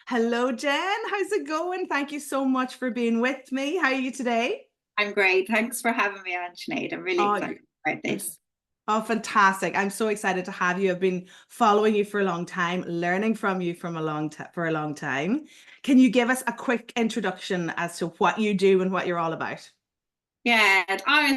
Hello, Jen. How's it going? Thank you so much for being with me. How are you today? I'm great. Thanks for having me on, Sinead. I'm really Oh, excited about you're this. oh, fantastic. I'm so excited to have you. I've been following you for a long time, learning from you from a for a long time. Can you give us a quick introduction as to what you do and what you're all about? Yeah,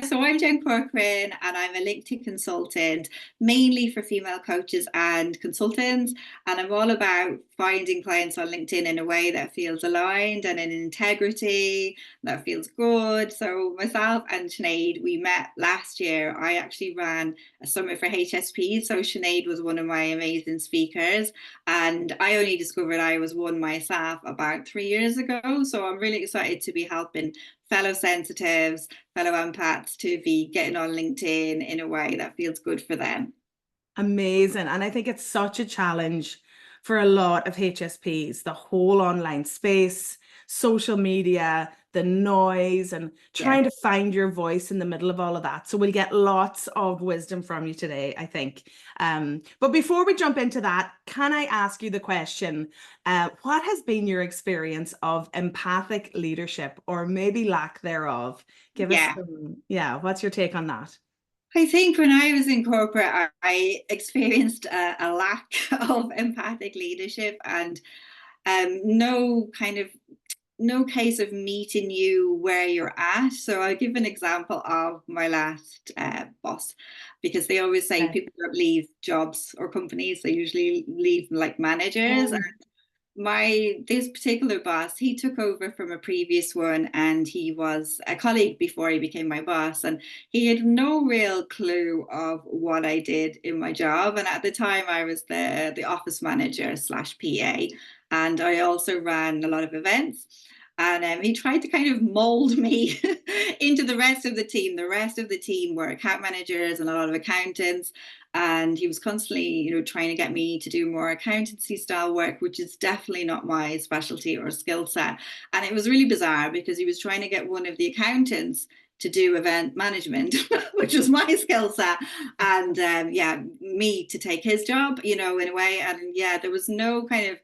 so I'm Jen Corcoran and I'm a LinkedIn consultant, mainly for female coaches and consultants. And I'm all about finding clients on LinkedIn in a way that feels aligned and in integrity, that feels good. So myself and Sinead, we met last year. I actually ran a summit for HSPs. So Sinead was one of my amazing speakers. And I only discovered I was one myself about 3 years ago. So I'm really excited to be helping fellow sensitives, fellow empaths to be getting on LinkedIn in a way that feels good for them. Amazing. And I think it's such a challenge for a lot of HSPs, the whole online space, social media, the noise, and Yeah. trying to find your voice in the middle of all of that. So we'll get lots of wisdom from you today, I think. But before we jump into that, can I ask you the question, what has been your experience of empathic leadership or maybe lack thereof? Give us Yeah. yeah, what's your take on that? I think when I was in corporate, I experienced a lack of empathic leadership and no kind of no case of meeting you where you're at. So I'll give an example of my last boss, because they always say Okay. people don't leave jobs or companies, they usually leave like managers. Mm. My this particular boss, he took over from a previous one and he was a colleague before he became my boss, and he had no real clue of what I did in my job. And at the time I was the office manager slash PA, and I also ran a lot of events. And he tried to kind of mold me into the rest of the team. The rest of the team were account managers and a lot of accountants, and he was constantly trying to get me to do more accountancy style work, which is definitely not my specialty or skill set. And it was really bizarre because he was trying to get one of the accountants to do event management, which was my skill set, and yeah, me to take his job, in a way. And yeah, there was no kind of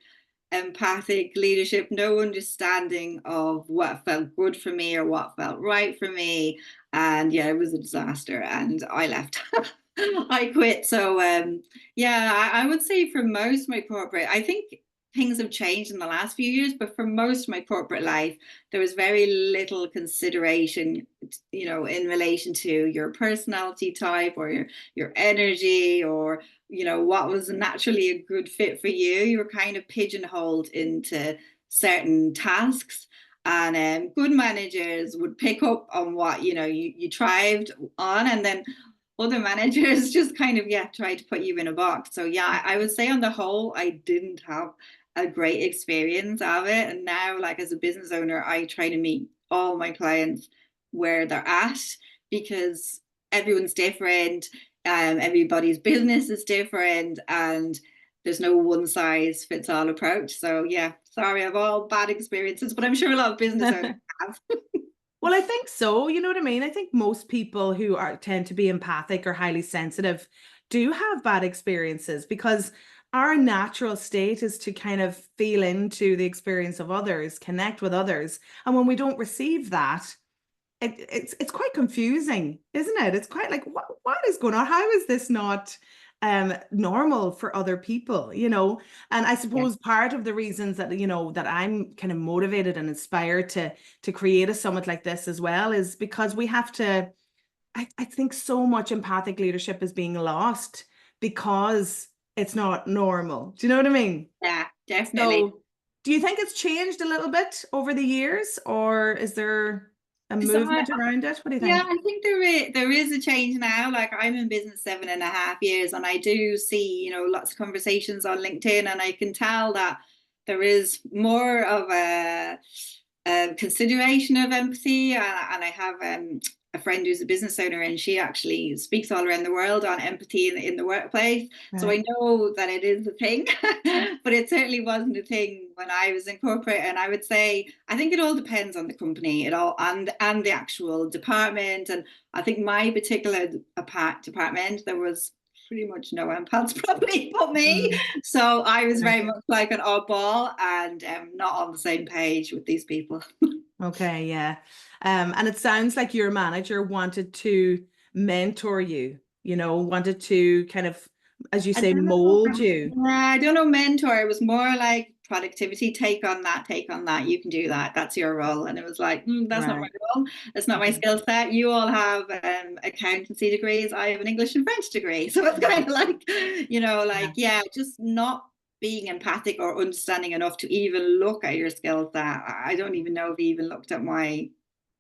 empathic leadership, no understanding of what felt good for me or what felt right for me. And yeah, it was a disaster and I left. I quit. So yeah, I would say for most of my corporate, I think things have changed in the last few years, but for most of my corporate life, there was very little consideration, in relation to your personality type or your energy, or what was naturally a good fit for you. You were kind of pigeonholed into certain tasks, and good managers would pick up on what you thrived on, and then other managers just kind of try to put you in a box. So yeah, I would say on the whole I didn't have a great experience of it. And now, like, as a business owner, I try to meet all my clients where they're at, because everyone's different, everybody's business is different, and there's no one size fits all approach. So yeah, sorry, I've all bad experiences, but I'm sure a lot of business owners have. Well, I think so. You know what I mean? I think most people who are tend to be empathic or highly sensitive do have bad experiences because our natural state is to kind of feel into the experience of others, connect with others. And when we don't receive that, it's quite confusing, isn't it? It's quite like what is going on? How is this not normal for other people, And I Yeah. suppose part of the reasons that that I'm kind of motivated and inspired to create a summit like this as well is because we have to I think so much empathic leadership is being lost because it's not normal. Do you know what I mean? Yeah, definitely. So do you think it's changed a little bit over the years, or is there a So movement around it? What do you yeah, think? I think there is a change now. Like, I'm in business 7.5 years, and I do see, lots of conversations on LinkedIn, and I can tell that there is more of a consideration of empathy. And I have a friend who's a business owner, and she actually speaks all around the world on empathy in the workplace. So Right. I know that it is a thing, but it certainly wasn't a thing when I was in corporate. And I would say I think it all depends on the company, it all and the actual department. And I think my particular department, there was pretty much no empaths probably but me. Mm, So I was right. very much like an oddball and not on the same page with these people. Okay, yeah. And it sounds like your manager wanted to mentor you, wanted to kind of, as you I say, don't know. mold you. Yeah, I don't know, mentor. It was more like productivity, take on that, take on that. You can do that. That's your role. And it was like, that's not my Right. role. That's not my Mhm. skill set. You all have accountancy degrees. I have an English and French degree. So it's kind of like, Yeah. yeah, just not being empathic or understanding enough to even look at your skill set. I don't even know if he even looked at my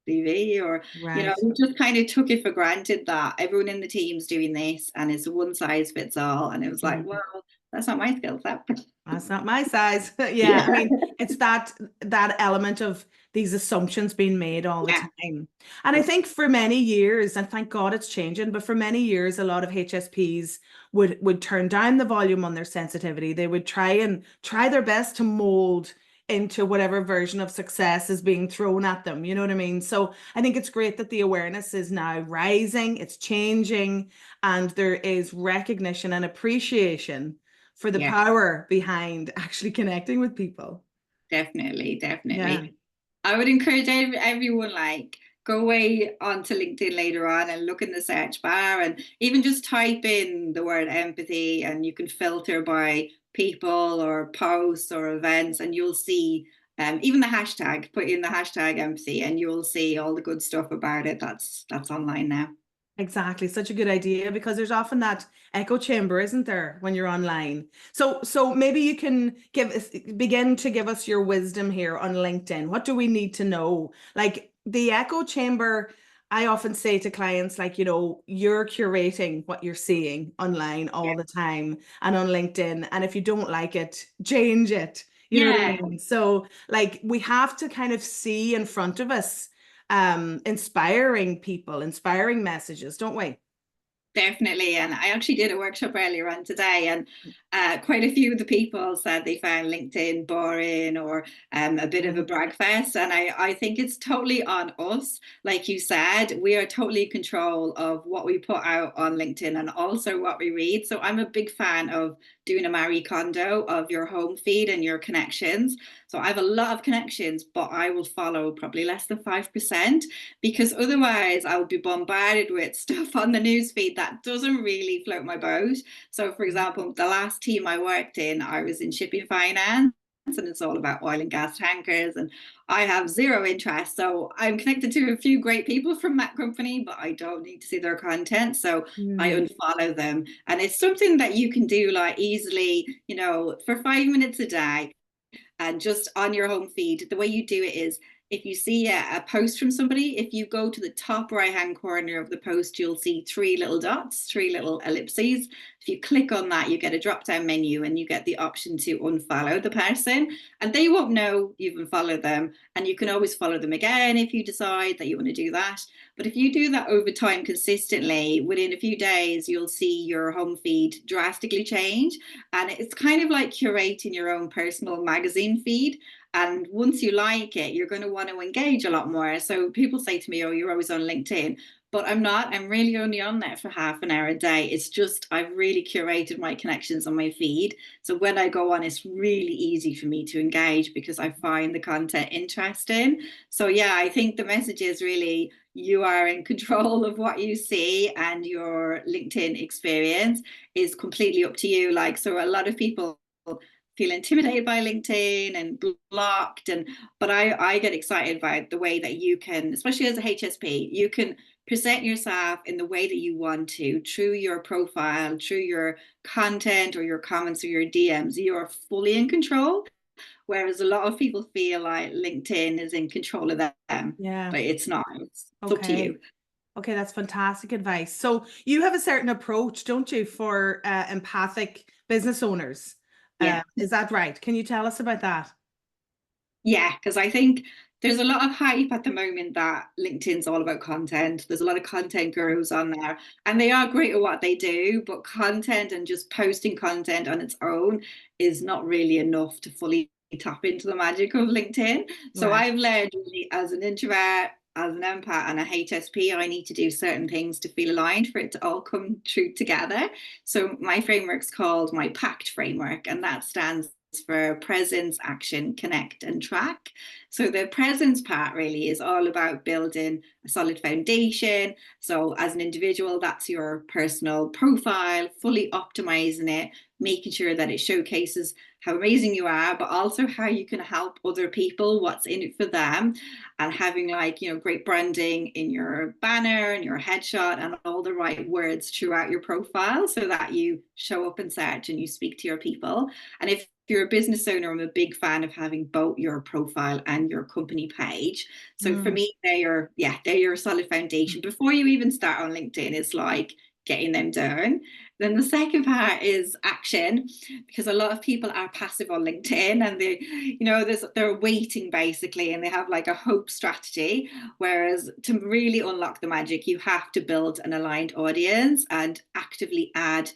CV or Right. we just kind of took it for granted that everyone in the team's doing this and it's one size fits all. And it was like, Mhm. well, that's not my skill set. That's not my size. Yeah, I Yeah. mean, it's that element of these assumptions being made all the Yeah. time. And I think for many years, and thank God it's changing, but for many years, a lot of HSPs would turn down the volume on their sensitivity. They would try their best to mold into whatever version of success is being thrown at them. You know what I mean? So I think it's great that the awareness is now rising, it's changing, and there is recognition and appreciation for the Yeah, power behind actually connecting with people. definitely, Yeah, definitely. I would encourage everyone like go away onto LinkedIn later on and look in the search bar and even just type in the word empathy and you can filter by people or posts or events and you'll see even the hashtag, put in the hashtag empathy and you'll see all the good stuff about it that's online now. exactly. Such a good idea because there's often that echo chamber, isn't there, when you're online? So maybe you can begin to give us your wisdom here on LinkedIn. What do we need to know? Like the echo chamber, I often say to clients, like, you're curating what you're seeing online all Yeah. the time and on LinkedIn. And if you don't like it, change it. You know what I Yeah, mean? So like we have to kind of see in front of us inspiring people, inspiring messages, don't we? definitely. And I actually did a workshop earlier on today, and quite a few of the people said they found LinkedIn boring or a bit of a Right. brag fest. And I think it's totally on us. Like you said, we are totally in control of what we put out on LinkedIn and also what we read. So I'm a big fan of doing a Marie Kondo of your home feed and your connections. So I have a lot of connections, but I will follow probably less than 5% because otherwise I would be bombarded with stuff on the newsfeed that doesn't really float my boat. So, for example, the last team I worked in, I was in shipping finance. And it's all about oil and gas tankers, and I have zero interest. So I'm connected to a few great people from that company, but I don't need to see their content. So I Mm, unfollow them. And it's something that you can do like easily, for 5 minutes a day and just on your home feed. The way you do it is if you see a post from somebody, if you go to the top right hand corner of the post, you'll see three little dots, three little ellipses. If you click on that, you get a drop down menu and you get the option to unfollow the person, and they won't know you've unfollowed them. And you can always follow them again if you decide that you want to do that. But if you do that over time consistently, within a few days, you'll see your home feed drastically change. And it's kind of like curating your own personal magazine feed. And once you like it, you're going to want to engage a lot more. So people say to me, oh, you're always on LinkedIn. But I'm not. I'm really only on there for half an hour a day. It's just I've really curated my connections on my feed. So when I go on, it's really easy for me to engage because I find the content interesting. So yeah, I think the message is really you are in control of what you see and your LinkedIn experience is completely up to you. Like, so a lot of people feel intimidated by LinkedIn and blocked, and but I get excited by the way that you can, especially as a HSP, you can present yourself in the way that you want to through your profile, through your content or your comments or your DMs. You are fully in control. Whereas a lot of people feel like LinkedIn is in control of them, yeah. but it's not. It's up to Okay. you. Okay, that's fantastic advice. So you have a certain approach, don't you, for empathic business owners? Yeah. Is that right? Can you tell us about that? Yeah, because I think there's a lot of hype at the moment that LinkedIn's all about content. There's a lot of content gurus on there, and they are great at what they do, but content and just posting content on its own is not really enough to fully tap into the magic of LinkedIn. So Right. I've learned really as an introvert. as an empath and a HSP, I need to do certain things to feel aligned for it to all come true together. So my framework's called my PACT framework, and that stands for presence, action, connect, and track. So the presence part really is all about building a solid foundation. So as an individual, that's your personal profile, fully optimizing it, making sure that it showcases how amazing you are, but also how you can help other people, what's in it for them, and having like, great branding in your banner and your headshot and all the right words throughout your profile so that you show up in search and you speak to your people. And if you're a business owner, I'm a big fan of having both your profile and your company page. So for me, they're your solid foundation. Before you even start on LinkedIn, it's like getting them done. Then the second part is action, because a lot of people are passive on LinkedIn and they're waiting basically, and they have like a hope strategy. Whereas to really unlock the magic, you have to build an aligned audience and actively add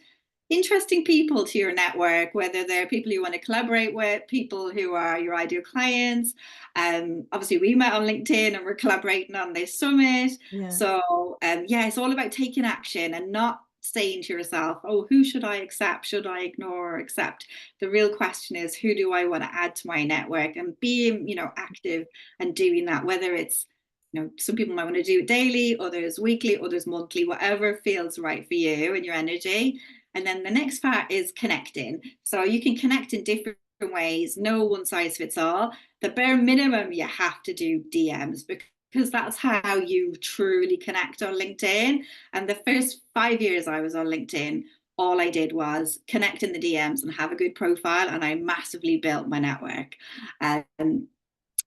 interesting people to your network, whether they're people you want to collaborate with, people who are your ideal clients. Obviously, we met on LinkedIn and we're collaborating on this summit. Yeah. So, it's all about taking action and not saying to yourself, oh, who should I accept? Should I ignore or accept? The real question is, who do I want to add to my network? And being, active and doing that, whether it's some people might want to do it daily, others weekly, others monthly, whatever feels right for you and your energy. And then the next part is connecting. So you can connect in different ways, no one size fits all. The bare minimum, you have to do DMs because that's how you truly connect on LinkedIn. And the first 5 years I was on LinkedIn, all I did was connect in the DMs and have a good profile, and I massively built my network. And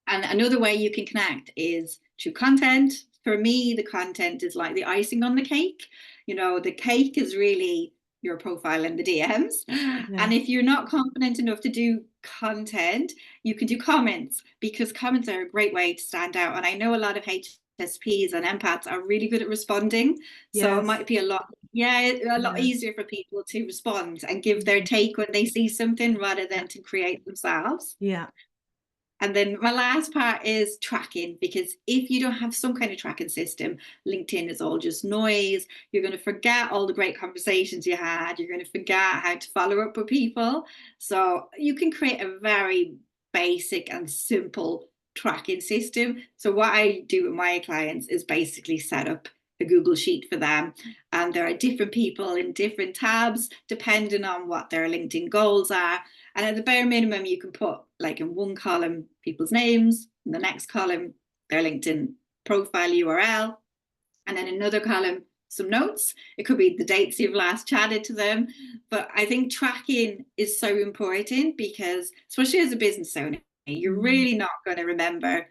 another way you can connect is through content. For me, the content is like the icing on the cake. The cake is really your profile and the DMs. Yeah. And if you're not confident enough to do content, you can do comments, because comments are a great way to stand out. And I know a lot of HSPs and empaths are really good at responding. So it Yes. might be a lot easier for people to respond and give their take when they see something rather than to create themselves. Yeah. And then my last part is tracking, because if you don't have some kind of tracking system, LinkedIn is all just noise. You're going to forget all the great conversations you had. You're going to forget how to follow up with people. So you can create a very basic and simple tracking system. So what I do with my clients is basically set up a Google Sheet for them. And there are different people in different tabs, depending on what their LinkedIn goals are. And at the bare minimum, you can put like in one column people's names, in the next column their LinkedIn profile URL, and then another column some notes. It could be the dates you've last chatted to them. But I think tracking is so important because, especially as a business owner, you're really not going to remember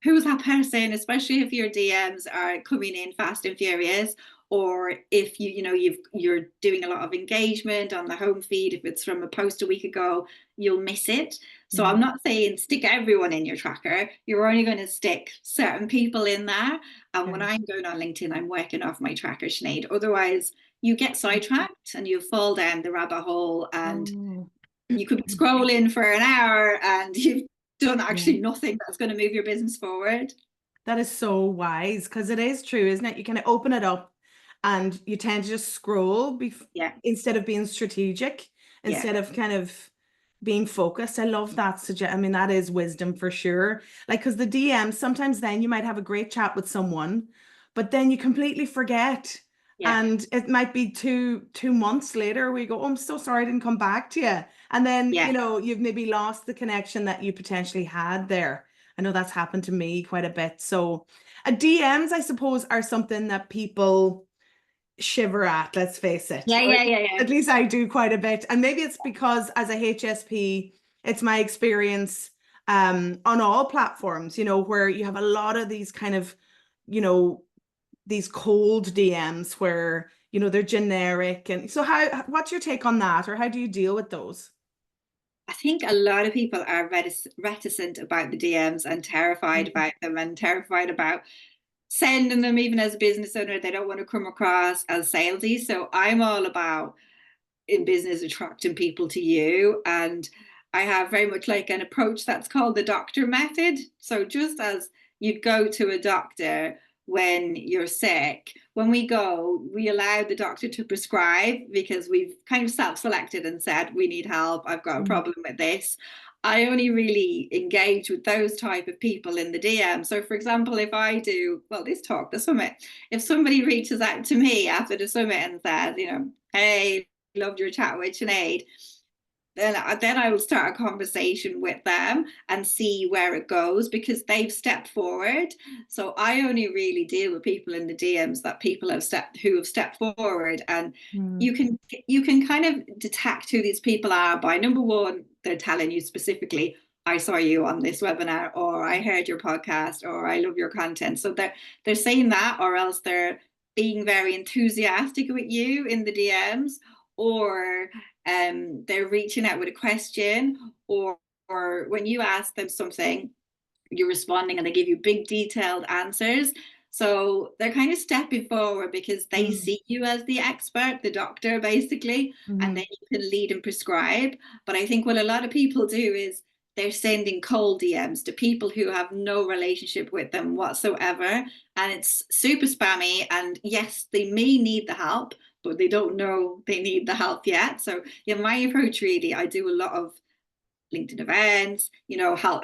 who's that person, especially if your DMs are coming in fast and furious, or if you're doing a lot of engagement on the home feed. If it's from a post a week ago, you'll miss it. So I'm not saying stick everyone in your tracker. You're only going to stick certain people in there. And when I'm going on LinkedIn, I'm working off my tracker, Sinead. Otherwise, you get sidetracked and you fall down the rabbit hole, and you could be scrolling for an hour and you've done actually nothing that's going to move your business forward. That is so wise, because it is true, isn't it? You kind of open it up and you tend to just scroll instead of being strategic, instead of kind of being focused. I love that. I mean, that is wisdom for sure. Like, because the DM, sometimes then you might have a great chat with someone, but then you completely forget. And it might be two months later we go, oh, I'm so sorry I didn't come back to you. And then, you've maybe lost the connection that you potentially had there. I know that's happened to me quite a bit. So DMs, I suppose, are something that people shiver at, let's face it. At least I do quite a bit. And maybe it's because as a HSP, it's my experience on all platforms, where you have a lot of these kind of, these cold DMs where, they're generic. And so what's your take on that? Or how do you deal with those? I think a lot of people are reticent about the DMs and terrified about them and terrified about sending them. Even as a business owner, they don't want to come across as salesy. So I'm all about, in business, attracting people to you. And I have very much like an approach that's called the doctor method. So just as you'd go to a doctor when you're sick. When we go, we allow the doctor to prescribe because we've kind of self-selected and said, we need help, I've got a Mm. problem with this. I only really engage with those type of people in the DM. So for example, if I do, well, this talk, the summit, if somebody reaches out to me after the summit and says, hey, loved your chat with Sinead, then I will start a conversation with them and see where it goes because they've stepped forward. So I only really deal with people in the DMs that people have stepped forward, and Mm. you can kind of detect who these people are by, number one, they're telling you specifically, I saw you on this webinar, or I heard your podcast, or I love your content. So they're saying that, or else they're being very enthusiastic with you in the DMs, or they're reaching out with a question, or when you ask them something, you're responding and they give you big detailed answers. So they're kind of stepping forward because they Mm. see you as the expert, the doctor, basically, and Mm. then you can lead and prescribe. But I think what a lot of people do is they're sending cold DMs to people who have no relationship with them whatsoever. And it's super spammy. And yes, they may need the help, but they don't know they need the help yet. So yeah, my approach really, I do a lot of LinkedIn events,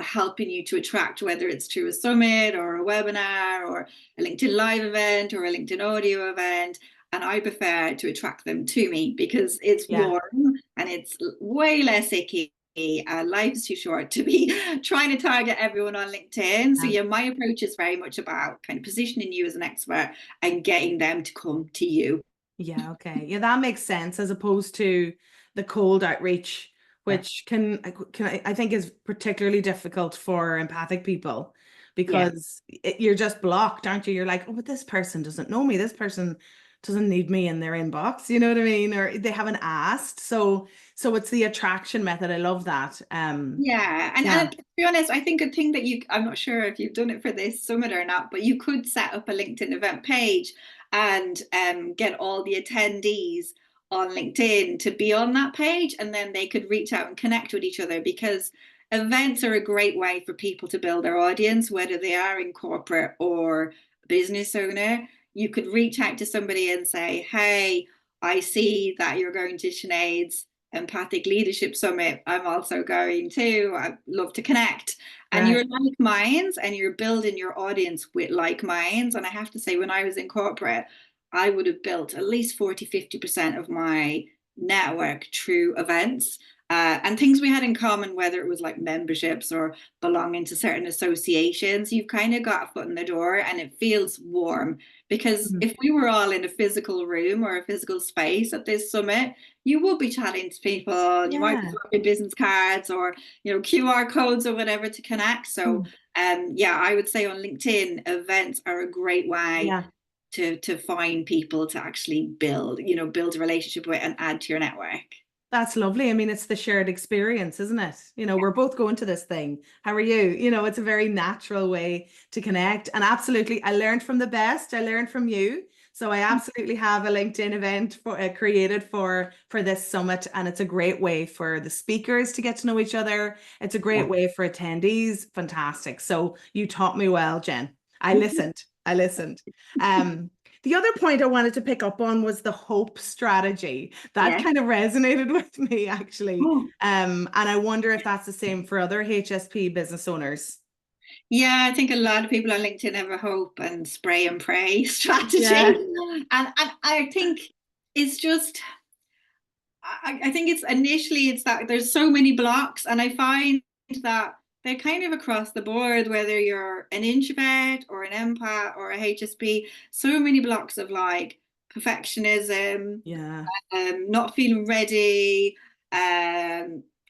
helping you to attract, whether it's through a summit or a webinar or a LinkedIn live event or a LinkedIn audio event. And I prefer to attract them to me because it's Yeah. warm and it's way less icky. Life is too short to be trying to target everyone on LinkedIn. So Yeah. yeah, my approach is very much about kind of positioning you as an expert and getting them to come to you. Yeah, okay. Yeah, that makes sense as opposed to the cold outreach, Yeah. which I think is particularly difficult for empathic people Yeah. because you're just blocked, aren't you? You're like, oh, but this person doesn't know me. This person doesn't need me in their inbox. You know what I mean? Or they haven't asked. So it's the attraction method. I love that. Yeah, Yeah. and to be honest, I think a thing that I'm not sure if you've done it for this summit or not, but you could set up a LinkedIn event page and get all the attendees on LinkedIn to be on that page, and then they could reach out and connect with each other because events are a great way for people to build their audience, whether they are in corporate or business owner. You could reach out to somebody and say, hey, I see that you're going to Sinead's Empathic Leadership Summit. I'm also going to. I'd love to connect. And Right. you're like minds and you're building your audience with like minds. And I have to say, when I was in corporate, I would have built at least 40-50% of my network through events. And things we had in common, whether it was like memberships or belonging to certain associations, you've kind of got a foot in the door and it feels warm. Because Mhm. if we were all in a physical room or a physical space at this summit, you will be chatting to people and you might be Yeah. swapping business cards or QR codes or whatever to connect. So Mm. yeah, I would say on LinkedIn, events are a great way Yeah. to find people to actually build a relationship with and add to your network. That's lovely. I mean, it's the shared experience, isn't it? We're both going to this thing. How are you? It's a very natural way to connect. And absolutely, I learned from the best. I learned from you. So I absolutely have a LinkedIn event created for this summit, and it's a great way for the speakers to get to know each other. It's a Yeah. great way for attendees. Fantastic. So you taught me well, Jen. I listened. I listened. Um, the other point I wanted to pick up on was the hope strategy. That Yeah. kind of resonated with me actually. Oh. And I wonder if that's the same for other HSP business owners. Yeah, I think a lot of people on LinkedIn have a hope and spray and pray strategy. Yeah. And I think it's just I think it's that there's so many blocks, and I find that they're kind of across the board, whether you're an introvert or an empath or a HSP, so many blocks of like perfectionism, Yeah. not feeling ready,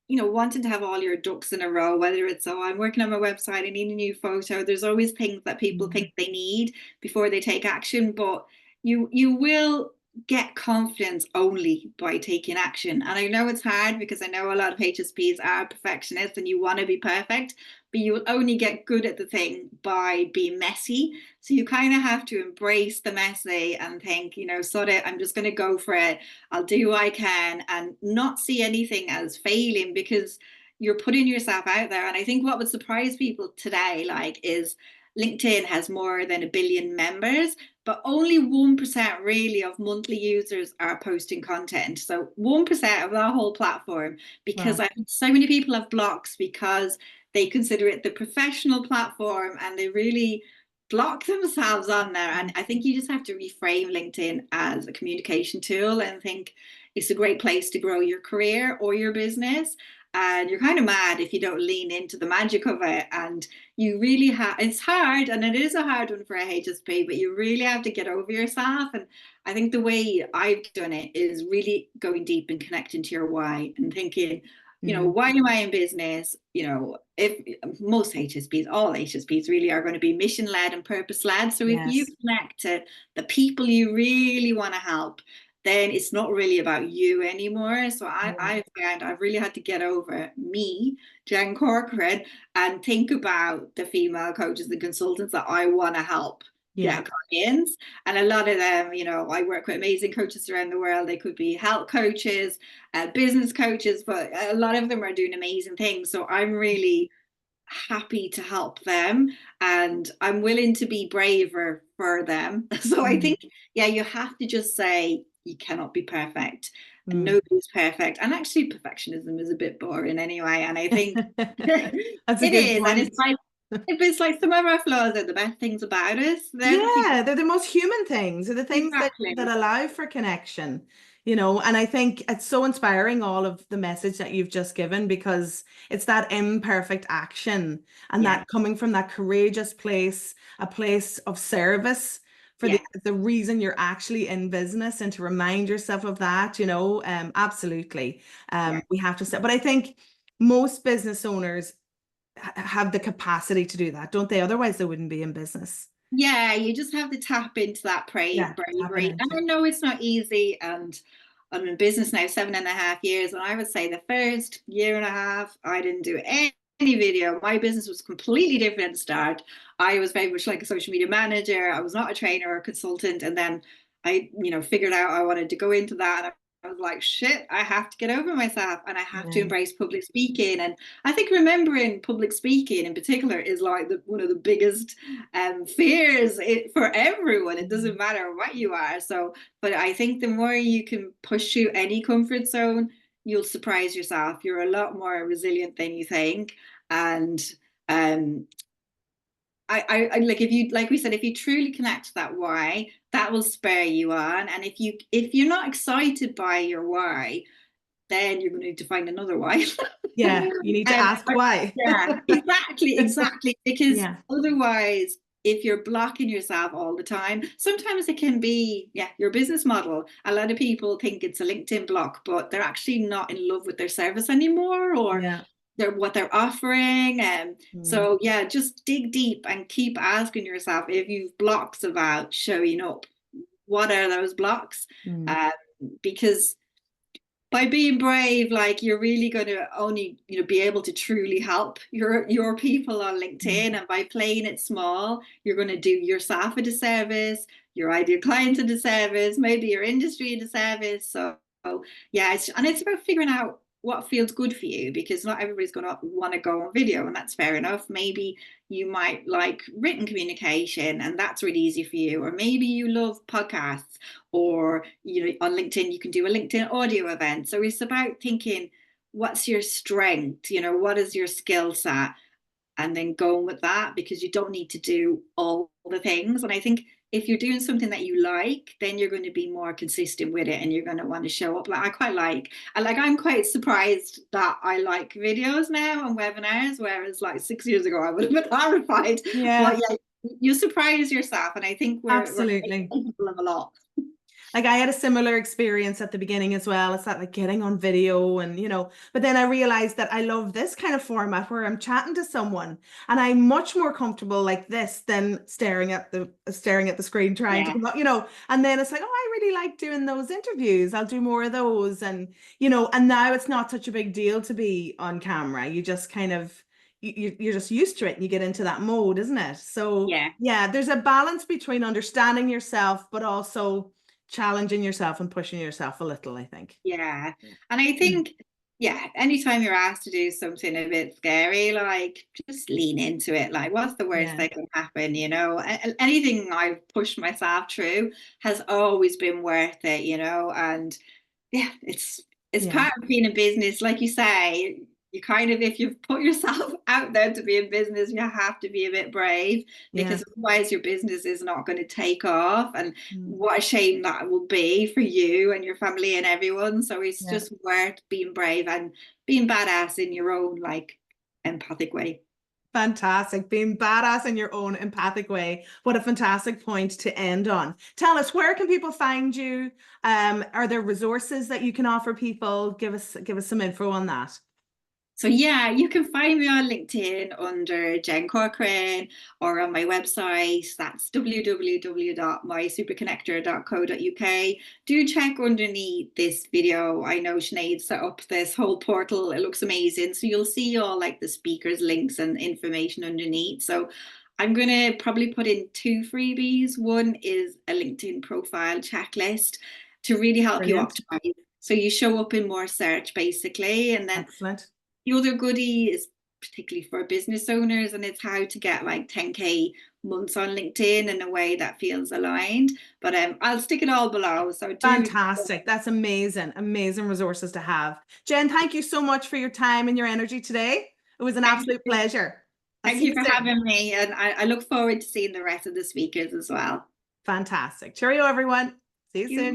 wanting to have all your ducks in a row, whether it's, oh, I'm working on my website, I need a new photo. There's always things that people Mm. think they need before they take action, but you will get confidence only by taking action. And I know it's hard because I know a lot of HSPs are perfectionists and you want to be perfect, but you will only get good at the thing by being messy. So you kind of have to embrace the messy and think, sod it, I'm just going to go for it. I'll do what I can and not see anything as failing because you're putting yourself out there. And I think what would surprise people today, like, is LinkedIn has more than 1 billion members, but only 1% really of monthly users are posting content. So 1% of that whole platform, because Wow. I think so many people have blocks because they consider it the professional platform and they really block themselves on there. And I think you just have to reframe LinkedIn as a communication tool and think it's a great place to grow your career or your business. And you're kind of mad if you don't lean into the magic of it. And you really have, it's hard, and it is a hard one for a HSP, but you really have to get over yourself. And I think the way I've done it is really going deep and connecting to your why and thinking, why am I in business? If most HSPs, all HSPs really are going to be mission led and purpose led. So if you Yes. connect to the people you really want to help, then it's not really about you anymore. So I found I've really had to get over me, Jen Corcoran, and think about the female coaches and consultants that I want to help Yeah. get clients. And a lot of them, I work with amazing coaches around the world. They could be health coaches, business coaches, but a lot of them are doing amazing things. So I'm really happy to help them, and I'm willing to be braver for them. So I think, yeah, you have to just say you cannot be perfect. And nobody's perfect. And actually perfectionism is a bit boring anyway. And I think it That's a good is. And point. it's like, if it's like some of our flaws are the best things about us, they're the people. Yeah, they're the most human things. They're the things Exactly. that allow for connection, and I think it's so inspiring, all of the message that you've just given, because it's that imperfect action and Yeah. that coming from that courageous place, a place of service for Yeah. the reason you're actually in business, and to remind yourself of that, absolutely. Yeah. We have to say, but I think most business owners have the capacity to do that, don't they? Otherwise, they wouldn't be in business. Yeah, you just have to tap into that Yeah, tapping bravery. And into I it. know it's not easy. And I'm in business now 7.5 years. And I would say the first year and a half, I didn't do any video. My business was completely different at the start. I was very much like a social media manager. I was not a trainer or a consultant. And then I, figured out I wanted to go into that. And I was like, shit, I have to get over myself and I have to Yeah. embrace public speaking. And I think remembering public speaking in particular is like one of the biggest fears for everyone. It doesn't matter what you are. So, but I think the more you can push through any comfort zone, you'll surprise yourself. You're a lot more resilient than you think. And um, I like, if you, like we said, if you truly connect to that why, that will spur you on. And if you're not excited by your why, then you're going to need to find another why. Yeah, you need to ask why. Yeah, exactly. Because Yeah. otherwise, if you're blocking yourself all the time, sometimes it can be, yeah, your business model. A lot of people think it's a LinkedIn block, but they're actually not in love with their service anymore, or Yeah. what they're offering. And Mm. so, yeah, just dig deep and keep asking yourself if you've blocks about showing up. What are those blocks? Mm. Um, because by being brave, like, you're really going to only be able to truly help your people on LinkedIn. And by playing it small, you're going to do yourself a disservice, your ideal client a disservice, maybe your industry a disservice. So yeah, it's about figuring out what feels good for you, because not everybody's going to want to go on video, and that's fair enough. Maybe you might like written communication and that's really easy for you, or maybe you love podcasts, or on LinkedIn you can do a LinkedIn audio event. So it's about thinking, what's your strength, what is your skill set, and then going with that, because you don't need to do all the things. And I think if you're doing something that you like, then you're going to be more consistent with it, and you're going to want to show up. Like, I'm quite surprised that I like videos now and webinars, whereas like 6 years ago I would have been horrified. But Yeah, yeah, you surprise yourself, and I think we're absolutely. capable of a lot. Like, I had a similar experience at the beginning as well. It's that, like, getting on video and, but then I realized that I love this kind of format where I'm chatting to someone, and I'm much more comfortable like this than staring at the screen trying to Yeah, come up, and then it's like, oh, I really like doing those interviews. I'll do more of those. And, and now it's not such a big deal to be on camera. You just kind of, you're just used to it, and you get into that mode, isn't it? So yeah, yeah, there's a balance between understanding yourself, but also challenging yourself and pushing yourself a little, I think. yeah. And I Mm. think Yeah, anytime you're asked to do something a bit scary, like just lean into it. Like, what's the worst Yeah, that can happen? Anything I've pushed myself through has always been worth it, and yeah, it's yeah, part of being in business. Like you say, you kind of, if you've put yourself out there to be in business, you have to be a bit brave yeah. because otherwise your business is not going to take off. And Mm. what a shame that will be for you and your family and everyone. So it's Yeah. just worth being brave and being badass in your own like empathic way. Fantastic. Being badass in your own empathic way. What a fantastic point to end on. Tell us, where can people find you? Are there resources that you can offer people? Give us some info on that. So yeah, you can find me on LinkedIn under Jen Corcoran or on my website. That's www.mysuperconnector.co.uk. Do check underneath this video. I know Sinead set up this whole portal. It looks amazing. So you'll see all like the speakers links and information underneath. So I'm going to probably put in two freebies. One is a LinkedIn profile checklist to really help you Brilliant. optimize. So you show up in more search basically, and then Excellent. the other goodie is particularly for business owners, and it's how to get like 10K months on LinkedIn in a way that feels aligned. But I'll stick it all below. So do. Fantastic. That's amazing. Amazing resources to have. Jen, thank you so much for your time and your energy today. It was an Thank absolute you. pleasure. I'll Thank see you you for soon. having me. And I look forward to seeing the rest of the speakers as well. Fantastic. Cheerio, everyone. See you Thank you. soon.